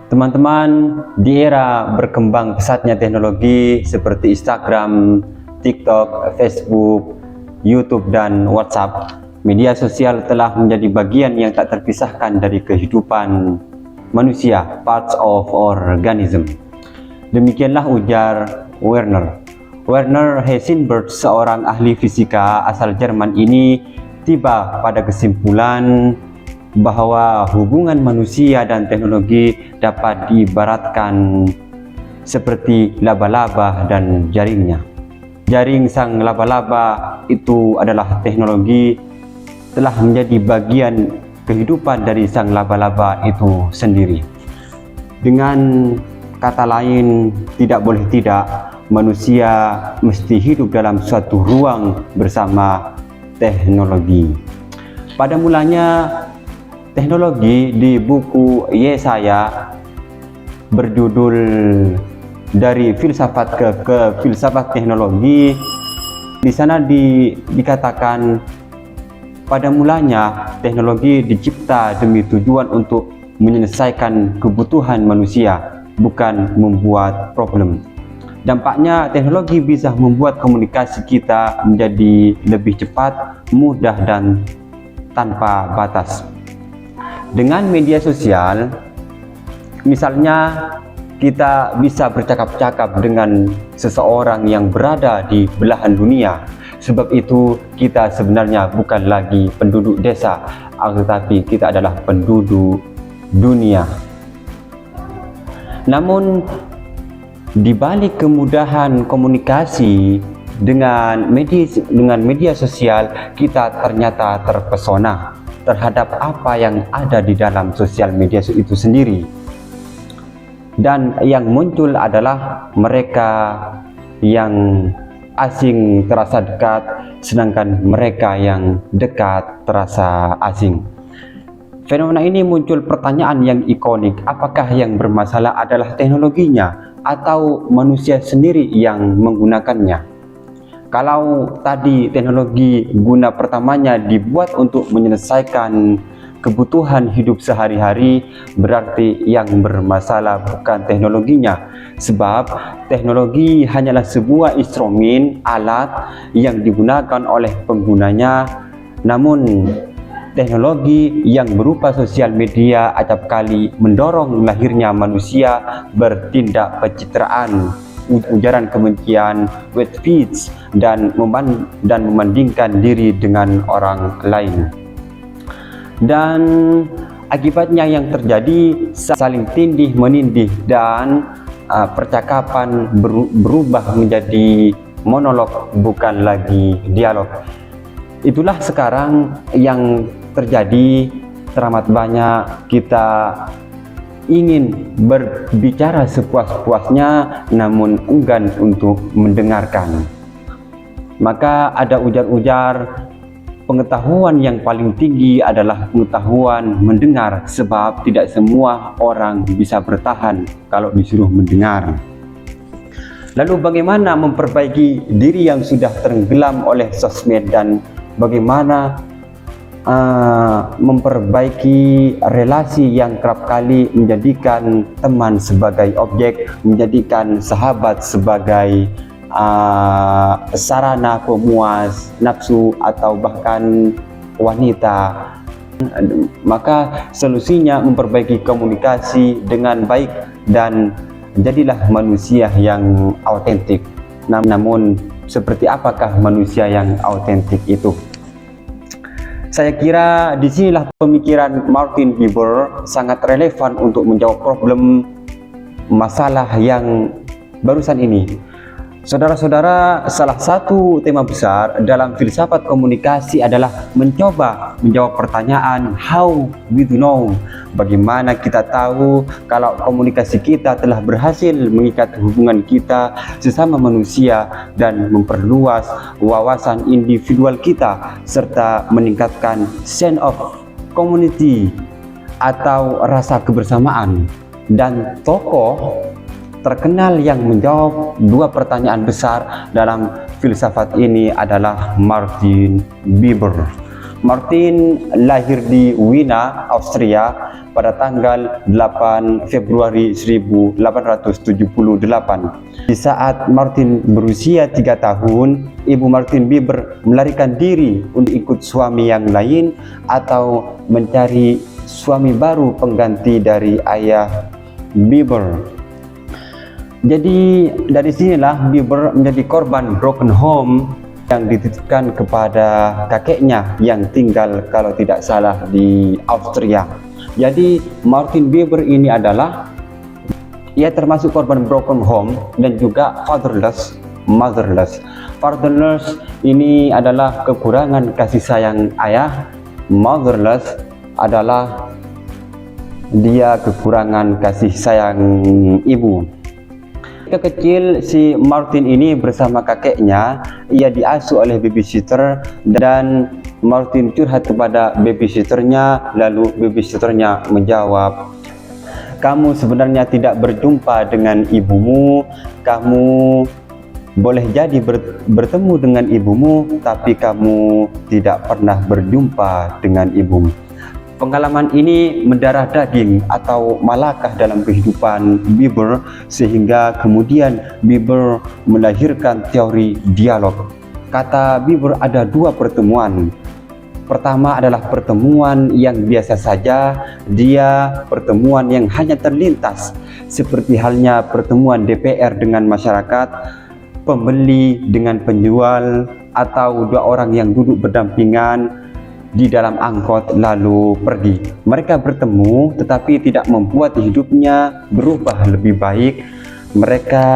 Teman-teman, di era berkembang pesatnya teknologi seperti Instagram, TikTok, Facebook, YouTube, dan WhatsApp, media sosial telah menjadi bagian yang tak terpisahkan dari kehidupan manusia, parts of organism. Demikianlah ujar Werner. Werner Heisenberg, seorang ahli fisika asal Jerman ini, tiba pada kesimpulan bahwa hubungan manusia dan teknologi dapat diibaratkan seperti laba-laba dan jaringnya. Jaring sang laba-laba itu adalah teknologi, telah menjadi bagian kehidupan dari sang laba-laba itu sendiri. Dengan kata lain, tidak boleh tidak, manusia mesti hidup dalam suatu ruang bersama teknologi. Pada mulanya, teknologi di buku Yesaya berjudul Dari Filsafat ke Filsafat Teknologi. Di sana dikatakan pada mulanya teknologi dicipta demi tujuan untuk menyelesaikan kebutuhan manusia, bukan membuat problem. Dampaknya teknologi bisa membuat komunikasi kita menjadi lebih cepat, mudah, dan tanpa batas. Dengan media sosial, misalnya kita bisa bercakap-cakap dengan seseorang yang berada di belahan dunia. Sebab itu kita sebenarnya bukan lagi penduduk desa, tetapi kita adalah penduduk dunia. Namun di balik kemudahan komunikasi dengan media sosial, kita ternyata terpesona terhadap apa yang ada di dalam sosial media itu sendiri. Dan yang muncul adalah mereka yang asing terasa dekat, sedangkan mereka yang dekat terasa asing. Fenomena ini muncul pertanyaan yang ikonik, apakah yang bermasalah adalah teknologinya atau manusia sendiri yang menggunakannya? Kalau tadi teknologi guna pertamanya dibuat untuk menyelesaikan kebutuhan hidup sehari-hari, berarti yang bermasalah bukan teknologinya, sebab teknologi hanyalah sebuah instrumen, alat yang digunakan oleh penggunanya. Namun teknologi yang berupa sosial media acap kali mendorong lahirnya manusia bertindak pencitraan, ujaran kebencian, hate speech, dan membandingkan diri dengan orang lain. Dan akibatnya yang terjadi saling tindih menindih, dan percakapan berubah menjadi monolog, bukan lagi dialog. Itulah sekarang yang terjadi. Teramat banyak kita ingin berbicara sepuas-puasnya, namun enggan untuk mendengarkan. Maka ada ujar-ujar, pengetahuan yang paling tinggi adalah pengetahuan mendengar, sebab tidak semua orang bisa bertahan kalau disuruh mendengar. Lalu bagaimana memperbaiki diri yang sudah tenggelam oleh sosmed, dan bagaimana memperbaiki relasi yang kerap kali menjadikan teman sebagai objek, menjadikan sahabat sebagai sarana pemuas nafsu atau bahkan wanita? Maka solusinya memperbaiki komunikasi dengan baik dan jadilah manusia yang autentik. Namun seperti apakah manusia yang autentik itu? Saya kira disinilah pemikiran Martin Buber sangat relevan untuk menjawab problem masalah yang barusan ini. Saudara-saudara, salah satu tema besar dalam filsafat komunikasi adalah mencoba menjawab pertanyaan how we know. Bagaimana kita tahu kalau komunikasi kita telah berhasil mengikat hubungan kita sesama manusia dan memperluas wawasan individual kita, serta meningkatkan sense of community atau rasa kebersamaan. Dan tokoh terkenal yang menjawab dua pertanyaan besar dalam filsafat ini adalah Martin Buber. Martin lahir di Wina, Austria pada tanggal 8 Februari 1878. Di saat Martin berusia 3 tahun, ibu Martin Bieber melarikan diri untuk ikut suami yang lain atau mencari suami baru pengganti dari ayah Bieber. Jadi dari sinilah Bieber menjadi korban broken home yang dititipkan kepada kakeknya yang tinggal kalau tidak salah di Austria. Jadi Martin Bieber ini adalah ia termasuk korban broken home dan juga motherless. Fatherless ini adalah kekurangan kasih sayang ayah. Motherless adalah dia kekurangan kasih sayang ibu. Ketika kecil si Martin ini bersama kakeknya, ia diasuh oleh babysitter dan Martin curhat kepada babysitternya, lalu babysitternya menjawab, "Kamu sebenarnya tidak berjumpa dengan ibumu, kamu boleh jadi bertemu dengan ibumu, tapi kamu tidak pernah berjumpa dengan ibumu." Pengalaman ini mendarah daging atau malakah dalam kehidupan Bieber, sehingga kemudian Bieber melahirkan teori dialog. Kata Bieber ada 2 pertemuan. Pertama adalah pertemuan yang biasa saja, dia pertemuan yang hanya terlintas, seperti halnya pertemuan DPR dengan masyarakat, pembeli dengan penjual, atau 2 orang yang duduk berdampingan di dalam angkot lalu pergi. Mereka bertemu tetapi tidak membuat hidupnya berubah lebih baik. Mereka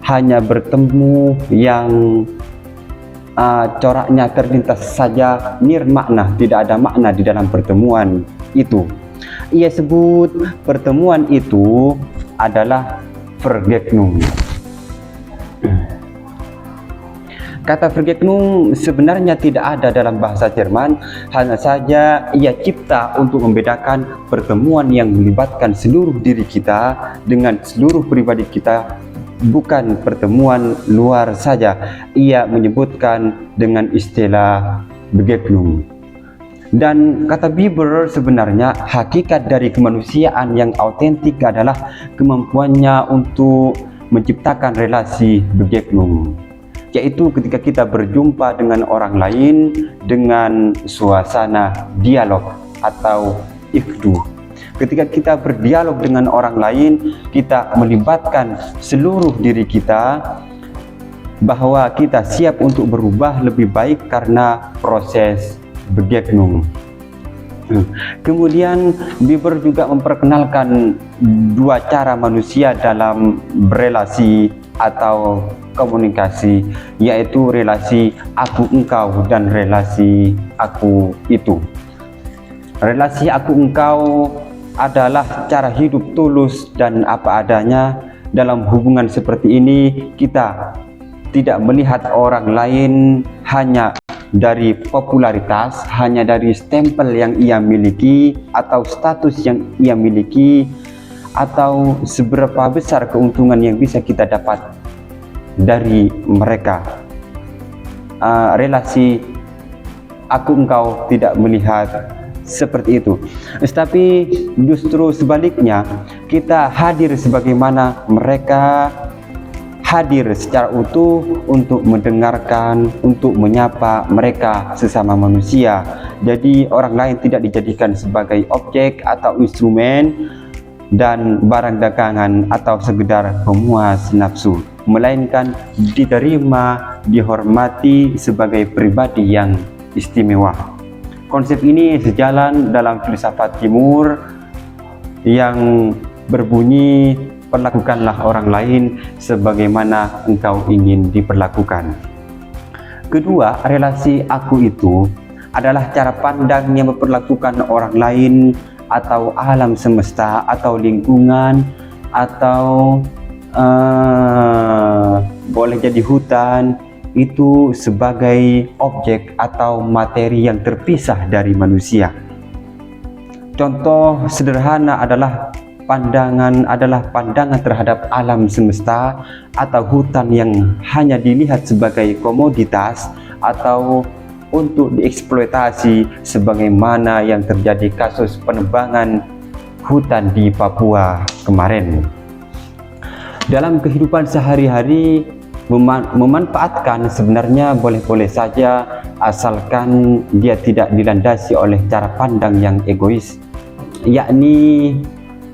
hanya bertemu yang coraknya terlintas saja, nirmakna, tidak ada makna di dalam pertemuan itu. Ia sebut pertemuan itu adalah Vergegnung. Kata Vergegnung sebenarnya tidak ada dalam bahasa Jerman, hanya saja ia cipta untuk membedakan pertemuan yang melibatkan seluruh diri kita dengan seluruh pribadi kita, bukan pertemuan luar saja. Ia menyebutkan dengan istilah Begegnung. Dan kata Bieber sebenarnya hakikat dari kemanusiaan yang autentik adalah kemampuannya untuk menciptakan relasi Begegnung, yaitu ketika kita berjumpa dengan orang lain dengan suasana dialog atau ikdu. Ketika kita berdialog dengan orang lain, kita melibatkan seluruh diri kita bahwa kita siap untuk berubah lebih baik karena proses Begegnung. Kemudian Bieber juga memperkenalkan 2 cara manusia dalam berelasi atau komunikasi, yaitu relasi aku engkau dan relasi aku itu. Relasi aku engkau adalah cara hidup tulus dan apa adanya. Dalam hubungan seperti ini kita tidak melihat orang lain hanya dari popularitas, hanya dari stempel yang ia miliki atau status yang ia miliki, atau seberapa besar keuntungan yang bisa kita dapat dari mereka. Relasi aku engkau tidak melihat seperti itu, tetapi justru sebaliknya, kita hadir sebagaimana mereka hadir secara utuh untuk mendengarkan, untuk menyapa mereka sesama manusia. Jadi orang lain tidak dijadikan sebagai objek atau instrumen dan barang dagangan atau sekedar pemuas nafsu, melainkan diterima, dihormati sebagai pribadi yang istimewa. Konsep ini sejalan dalam filsafat timur yang berbunyi, perlakukanlah orang lain sebagaimana engkau ingin diperlakukan. Kedua, relasi aku itu adalah cara pandang yang memperlakukan orang lain atau alam semesta atau lingkungan atau boleh jadi hutan itu sebagai objek atau materi yang terpisah dari manusia. Contoh sederhana adalah pandangan terhadap alam semesta atau hutan yang hanya dilihat sebagai komoditas atau untuk dieksploitasi sebagaimana yang terjadi kasus penebangan hutan di Papua kemarin. Dalam kehidupan sehari-hari, memanfaatkan sebenarnya boleh-boleh saja asalkan dia tidak dilandasi oleh cara pandang yang egois, yakni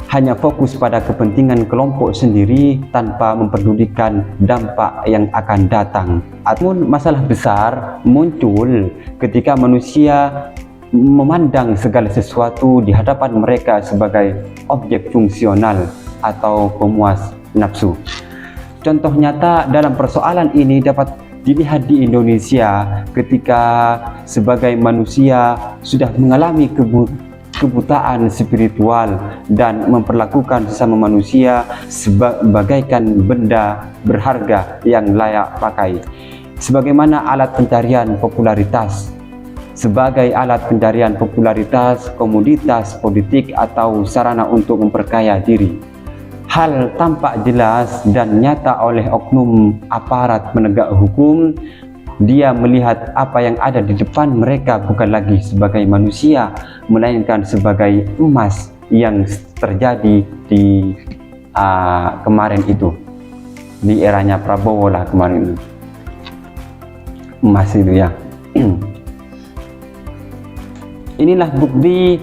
hanya fokus pada kepentingan kelompok sendiri tanpa memperdulikan dampak yang akan datang. Ataupun masalah besar muncul ketika manusia memandang segala sesuatu di hadapan mereka sebagai objek fungsional atau pemuas nafsu. Contoh nyata dalam persoalan ini dapat dilihat di Indonesia ketika sebagai manusia sudah mengalami kebutaan spiritual dan memperlakukan sesama manusia sebagaikan benda berharga yang layak pakai, sebagaimana alat pencarian popularitas, sebagai alat pencarian popularitas, komoditas politik atau sarana untuk memperkaya diri. Hal tampak jelas dan nyata oleh oknum aparat penegak hukum. Dia melihat apa yang ada di depan mereka bukan lagi sebagai manusia, melainkan sebagai emas yang terjadi di kemarin itu, di eranya Prabowo lah kemarin itu, emas itu ya. Inilah bukti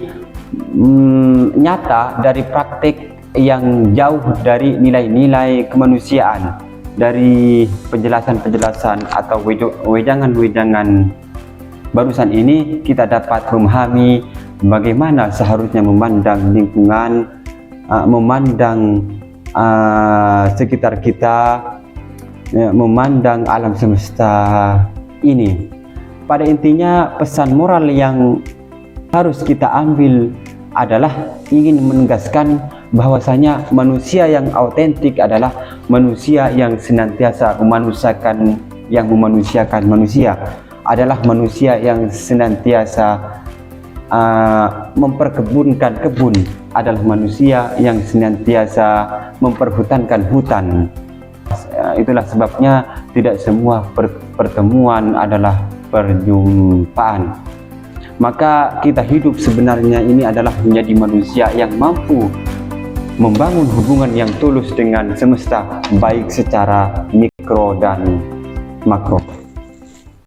nyata dari praktik yang jauh dari nilai-nilai kemanusiaan. Dari penjelasan-penjelasan atau wejangan-wejangan barusan ini, kita dapat memahami bagaimana seharusnya memandang lingkungan, memandang sekitar kita, memandang alam semesta ini. Pada intinya, pesan moral yang harus kita ambil adalah ingin menegaskan bahwasanya manusia yang autentik adalah manusia yang senantiasa memanusiakan manusia, adalah manusia yang senantiasa memperkebunkan kebun, adalah manusia yang senantiasa memperhutankan hutan. Itulah sebabnya tidak semua pertemuan adalah perjumpaan. Maka kita hidup sebenarnya ini adalah menjadi manusia yang mampu membangun hubungan yang tulus dengan semesta, baik secara mikro dan makro.